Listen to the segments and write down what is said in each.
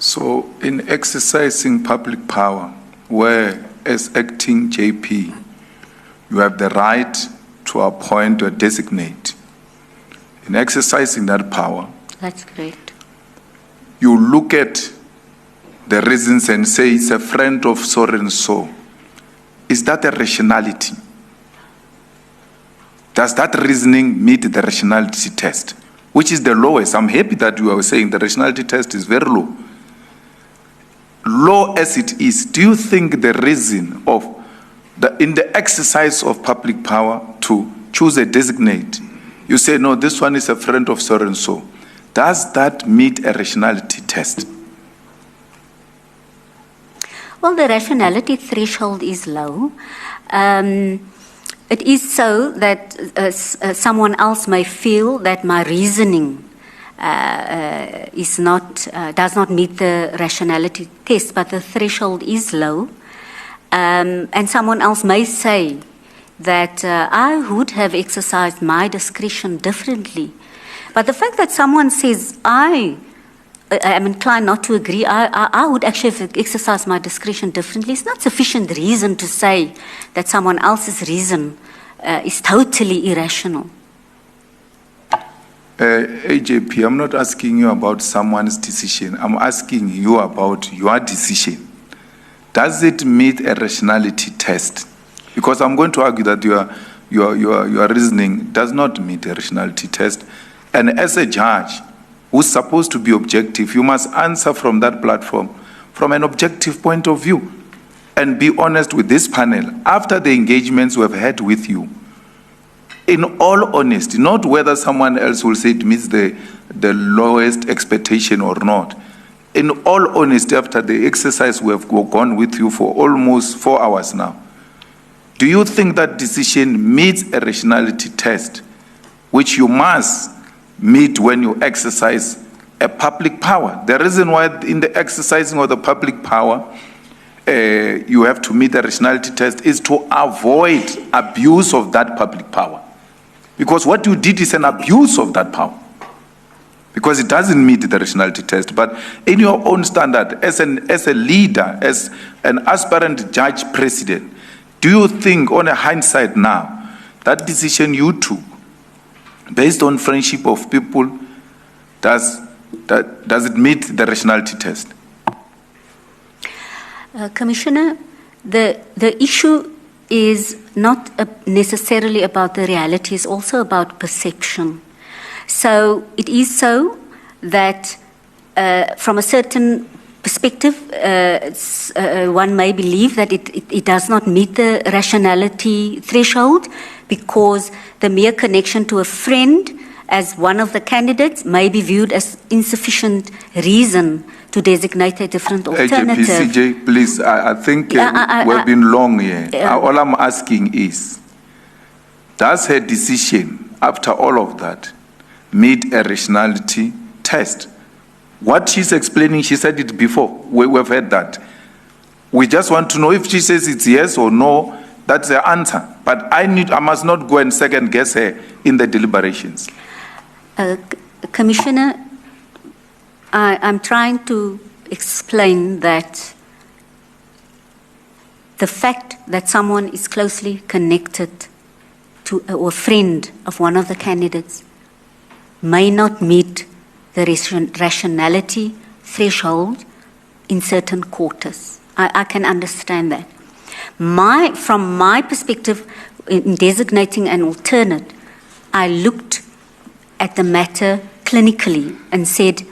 So in exercising public power, where as acting JP, you have the right to appoint or designate. In exercising that power, That's correct. you look at the reasons and say it's a friend of so and so. Is that a rationality? Does that reasoning meet the rationality test, which is the lowest? I'm happy that you are saying the rationality test is very low. Low as it is, do you think the reason of in the exercise of public power to choose a designate, you say, no, this one is a friend of so and so. Does that meet a rationality test? Well, the rationality threshold is low. It is so that someone else may feel that my reasoning does not meet the rationality test, but the threshold is low. And someone else may say that I would have exercised my discretion differently. But the fact that someone says, I am inclined not to agree, I would actually have exercised my discretion differently, it's not sufficient reason to say that someone else's reason is totally irrational. AJP, I'm not asking you about someone's decision. I'm asking you about your decision. Does it meet a rationality test? Because I'm going to argue that your reasoning does not meet a rationality test. And as a judge who's supposed to be objective, you must answer from that platform from an objective point of view and be honest with this panel. After the engagements we have had with you, in all honesty, not whether someone else will say it meets the lowest expectation or not. In all honesty, after the exercise we have gone with you for almost 4 hours now, do you think that decision meets a rationality test, which you must meet when you exercise a public power? The reason why in the exercising of the public power, you have to meet the rationality test is to avoid abuse of that public power. Because what you did is an abuse of that power. Because it doesn't meet the rationality test. But in your own standard, as a leader, as an aspirant judge president, do you think, on a hindsight now, that decision you took, based on friendship of people, does it meet the rationality test? Commissioner, the issue is not necessarily about the reality, it's also about perception. So it is so that from a certain perspective, one may believe that it does not meet the rationality threshold because the mere connection to a friend as one of the candidates may be viewed as insufficient reason to designate a different alternative. AJP, please, I think we've been long here. All I'm asking is, does her decision, after all of that, meet a rationality test? What she's explaining, she said it before. We've heard that. We just want to know if she says it's yes or no, that's the answer. But I must not go and second guess her in the deliberations. Commissioner, I'm trying to explain that the fact that someone is closely connected to or a friend of one of the candidates may not meet the rationality threshold in certain quarters. I can understand that. From my perspective, in designating an alternate, I looked at the matter clinically and said,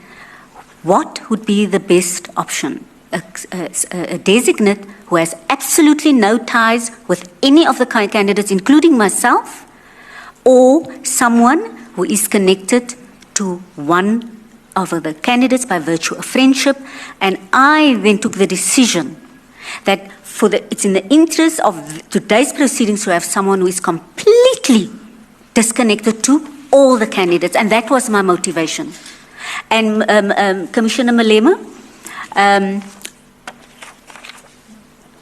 what would be the best option? A designate who has absolutely no ties with any of the candidates, including myself, or someone who is connected to one of the candidates by virtue of friendship. And I then took the decision that it's in the interest of today's proceedings to have someone who is completely disconnected to all the candidates. And that was my motivation. And Commissioner Malema,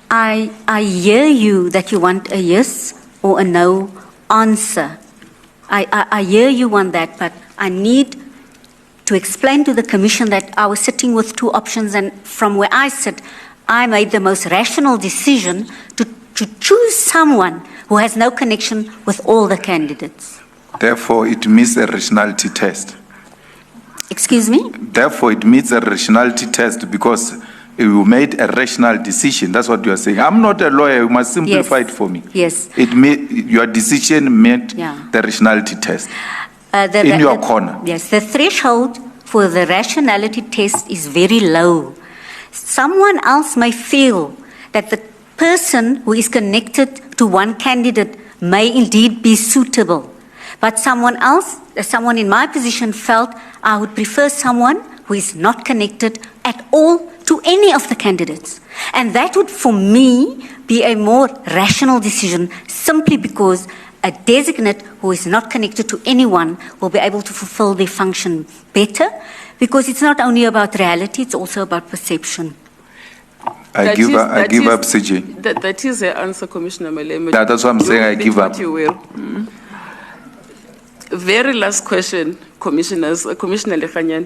I hear you that you want a yes or a no answer. I hear you want that, but I need to explain to the Commission that I was sitting with two options, and from where I sit, I made the most rational decision to choose someone who has no connection with all the candidates. Therefore, it meets a rationality test. Excuse me? Therefore, it meets a rationality test because you made a rational decision. That's what you are saying. I'm not a lawyer. You must simplify Yes. it for me. Yes. Your decision met Yeah. the rationality test. The- In your corner. Yes, the threshold for the rationality test is very low. Someone else may feel that the person who is connected to one candidate may indeed be suitable. But someone else, someone in my position felt I would prefer someone who is not connected at all to any of the candidates. And that would, for me, be a more rational decision simply because a designate who is not connected to anyone will be able to fulfill their function better, because it's not only about reality, it's also about perception. I give up, CJ. That is the answer, Commissioner Malema. Yeah, that's what I'm saying, I give up. What you will. Very last question, Commissioners. Commissioner Lekhanyan.